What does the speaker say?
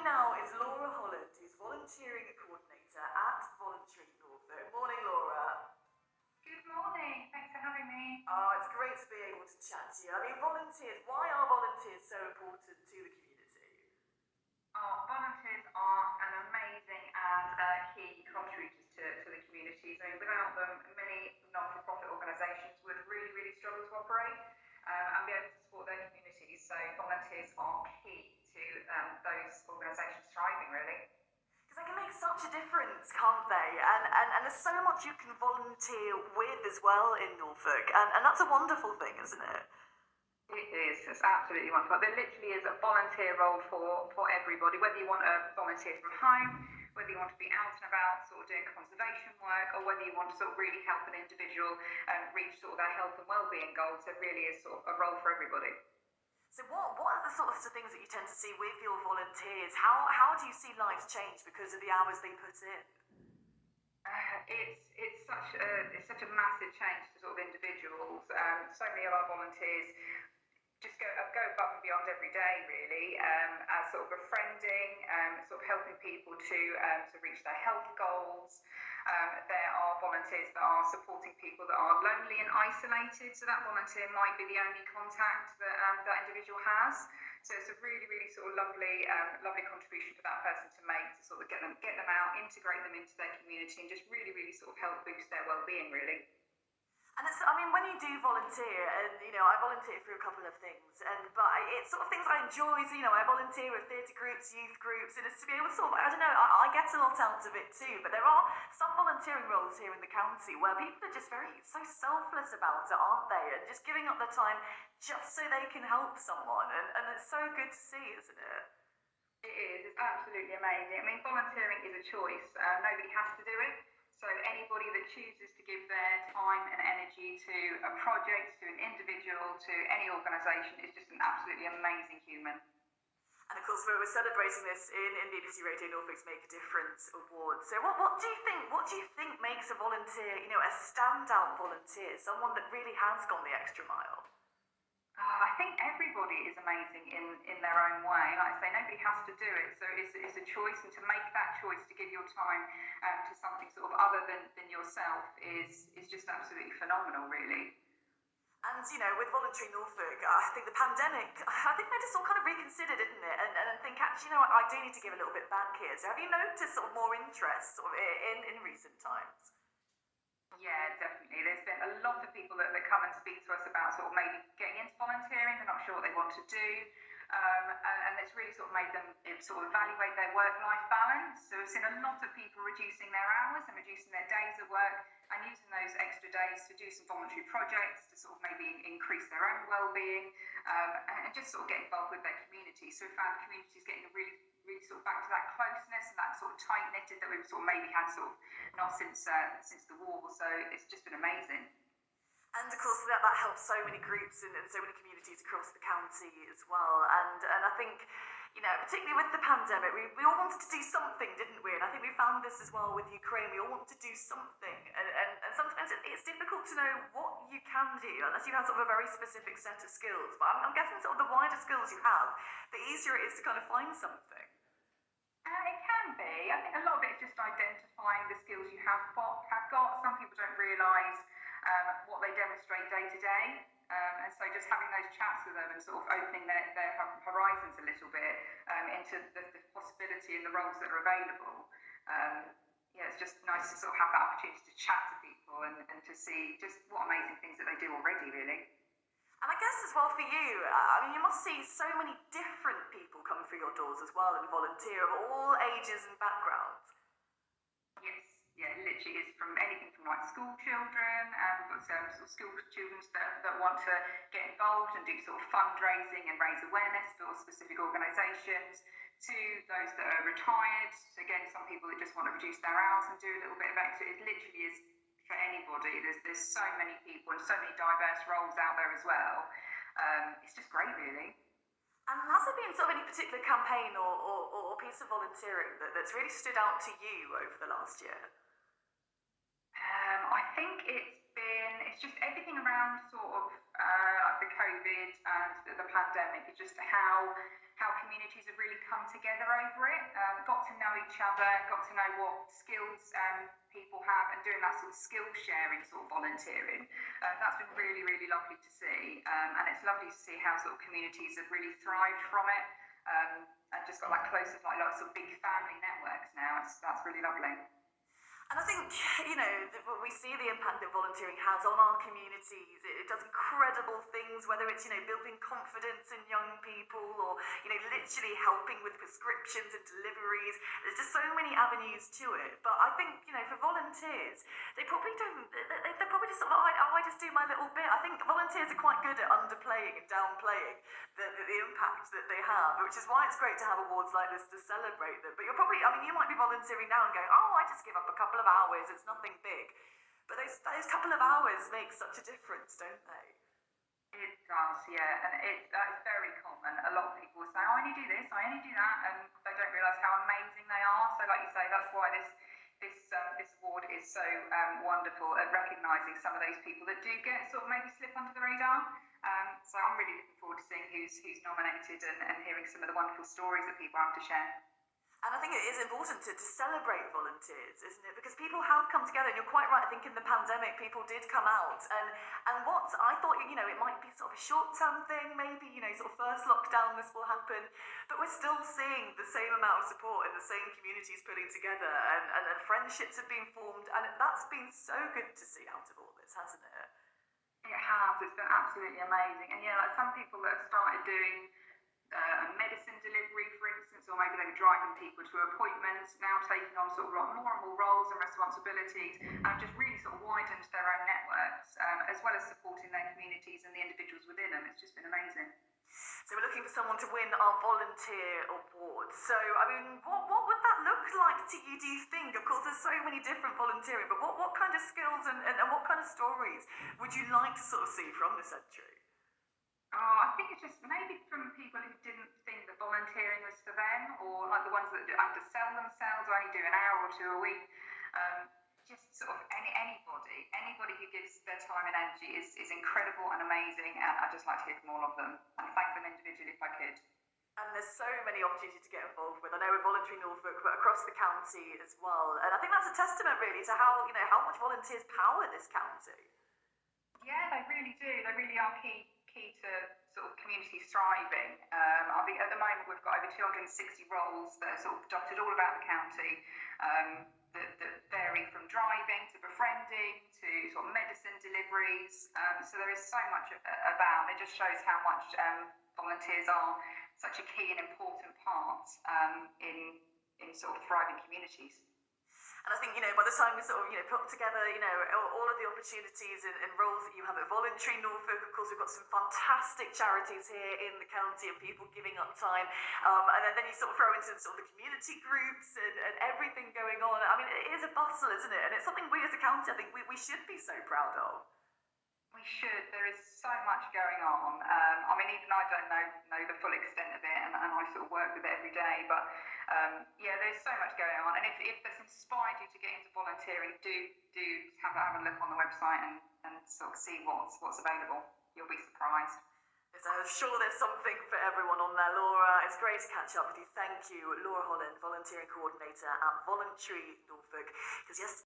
now is Laura Holland, who's volunteering coordinator at Voluntary Norfolk. Morning, Laura. Good morning. Thanks for having me. Oh, it's great to be able to chat to you. I mean, volunteers, why are volunteers so important to the community? Volunteers are an amazing and key contributors to the community. So without them, many non-for-profit organisations would really struggle to operate and be able to support their communities. So volunteers are key to those organisations thriving, really. Because they can make such a difference, can't they? And there's so much you can volunteer with as well in Norfolk, and that's a wonderful thing, isn't it? It is. It's absolutely wonderful. There literally is a volunteer role for everybody, whether you want to volunteer from home, whether you want to be out and about sort of doing conservation work, or whether you want to sort of really help an individual reach sort of their health and wellbeing goals. There really is sort of a role for everybody. So what are the sorts of things that you tend to see with your volunteers? How do you see lives change because of the hours they put in? It's such a massive change to sort of individuals. So many of our volunteers just go above and beyond every day, really, as sort of befriending, sort of helping people to reach their health goals. There are volunteers that are supporting people that are lonely and isolated, so that volunteer might be the only contact that that individual has. So it's a really sort of lovely contribution for that person to make to sort of get them out, integrate them into their community, and just really sort of help boost their well-being, really. And when you do volunteer, and I volunteer for a couple of things, but it's sort of things I enjoy. So I volunteer with theatre groups, youth groups, and it's to be able to sort of, I get a lot out of it too. But there are some volunteering roles here in the county where people are just so selfless about it, aren't they? And just giving up their time just so they can help someone, and it's so good to see, isn't it? It is. It's absolutely amazing. I mean, volunteering is a choice. Nobody has to do it. So anybody that chooses to give their time and energy to a project, to an individual, to any organisation is just an absolutely amazing human. And of course, we're celebrating this in BBC Radio Norfolk's Make a Difference Award. So what do you think makes a volunteer, a standout volunteer, someone that really has gone the extra mile? I think everybody is amazing in their own way. Like I say, nobody has to do it. So it's a choice, and to make that choice to give your time to something sort of other than yourself is just absolutely phenomenal, really. And, with Voluntary Norfolk, I think the pandemic, made us all kind of reconsider, didn't it? And think, actually, I do need to give a little bit back here. So have you noticed sort of more interest sort of in recent times? Yeah, definitely. There's been a lot of people that come and speak to us about sort of maybe getting into volunteering. They're not sure what they want to do. And it's really sort of made them sort of evaluate their work-life balance. So we've seen a lot of people reducing their hours and reducing their days of work and using those extra days to do some voluntary projects to sort of maybe increase their own well-being and just sort of get involved with their community. So we found the community is getting really sort of back to that closeness and that sort of tight-knitted that we've sort of maybe had sort of not since the war. So it's just been amazing. And of course that helps so many groups and so many communities across the county as well. And I think, particularly with the pandemic, we all wanted to do something, didn't we? And I think we found this as well with Ukraine. We all want to do something. And sometimes it's difficult to know what you can do unless you have sort of a very specific set of skills. But I'm guessing sort of the wider skills you have, the easier it is to kind of find something. It can be. I think a lot of it is just identifying the skills you have got. Some people don't realise what they demonstrate day to day. And so just having those chats with them and sort of opening their horizons a little bit into the possibility and the roles that are available. It's just nice to sort of have that opportunity to chat to people and to see just what amazing things that they do already, really. And I guess as well for you, you must see so many different people come through your doors as well and volunteer of all ages and backgrounds. Yes, yeah, it literally is from anything from like school children, we've got some sort of school students that want to get involved and do sort of fundraising and raise awareness for specific organisations, to those that are retired. So again, some people that just want to reduce their hours and do a little bit of extra. It literally is for anybody. There's so many people and so many diverse roles out there as well. It's just great, really. And has there been sort of any particular campaign or piece of volunteering that's really stood out to you over the last year? I think it's it's just everything around sort of the COVID and the pandemic. It's just how communities have really come together over it, got to know each other, got to know what skills people have, and doing that sort of skill sharing sort of volunteering. That's been really, really lovely to see, and it's lovely to see how sort of communities have really thrived from it, and just got like close of like sort of big family networks now. That's really lovely. And I think, we see the impact that volunteering has on our communities. It does incredible things, whether it's, building confidence in young people or, literally helping with prescriptions and deliveries. There's just so many avenues to it. But I think, for volunteers, they probably don't, they're probably just sort of like, I just do my little bit. I think volunteers are quite good at underplaying and downplaying the impact that they have, which is why it's great to have awards like this to celebrate them. But you're probably, you might be volunteering now and going, I just give up a couple of hours, it's nothing big. But those couple of hours make such a difference, don't they? It does, yeah, and that is very common. A lot of people will say, I only do this, I only do that, and they don't realise how amazing they are. So like you say, that's why this award is so wonderful at recognising some of those people that do get sort of maybe slip under the radar. So I'm really looking forward to seeing who's nominated and hearing some of the wonderful stories that people have to share. And I think it is important to celebrate volunteers, isn't it? Because people have come together, and you're quite right. I think in the pandemic, people did come out. And what I thought, it might be sort of a short-term thing, maybe, sort of first lockdown, this will happen. But we're still seeing the same amount of support and the same communities putting together, and friendships have been formed. And that's been so good to see out of all this, hasn't it? It has. It's been absolutely amazing. And yeah, like some people that have started doing medicine delivery, for instance, or maybe they were driving people to appointments, now taking on sort of more and more roles and responsibilities, and just really sort of widened their own networks, as well as supporting their communities and the individuals within them. It's just been amazing. So we're looking for someone to win our volunteer award. So, what would that look like to you, do you think? Of course, there's so many different volunteering, but what kind of skills and what kind of stories would you like to sort of see from this entry? I think it's just maybe from people who didn't think that volunteering was for them, or like the ones that undersell themselves or only do an hour or two a week. Just sort of anybody who gives their time and energy is incredible and amazing, and I'd just like to hear from all of them and thank them individually if I could. And there's so many opportunities to get involved with. I know with Voluntary Norfolk, but across the county as well. And I think that's a testament really to how much volunteers power this county. Yeah, they really do. They really are key to sort of communities thriving. I think at the moment we've got over 260 roles that are sort of dotted all about the county, that vary from driving to befriending to sort of medicine deliveries. So there is so much about. It just shows how much volunteers are such a key and important part in sort of thriving communities. And I think, by the time we sort of, put together, all of the opportunities and roles that you have at Voluntary Norfolk, of course, we've got some fantastic charities here in the county and people giving up time. And then you sort of throw into sort of the community groups and everything going on. I mean, it is a bustle, isn't it? And it's something we as a county, I think we should be so proud of. We should. There is so much going on. Even I don't know the full extent of it, and I sort of work with it every day. But yeah, there's so much going on. And if that's inspired you to get into volunteering, do have a look on the website and sort of see what's available. You'll be surprised. So I'm sure there's something for everyone on there, Laura. It's great to catch up with you. Thank you, Laura Holland, Volunteering Coordinator at Voluntary Norfolk. Because yes,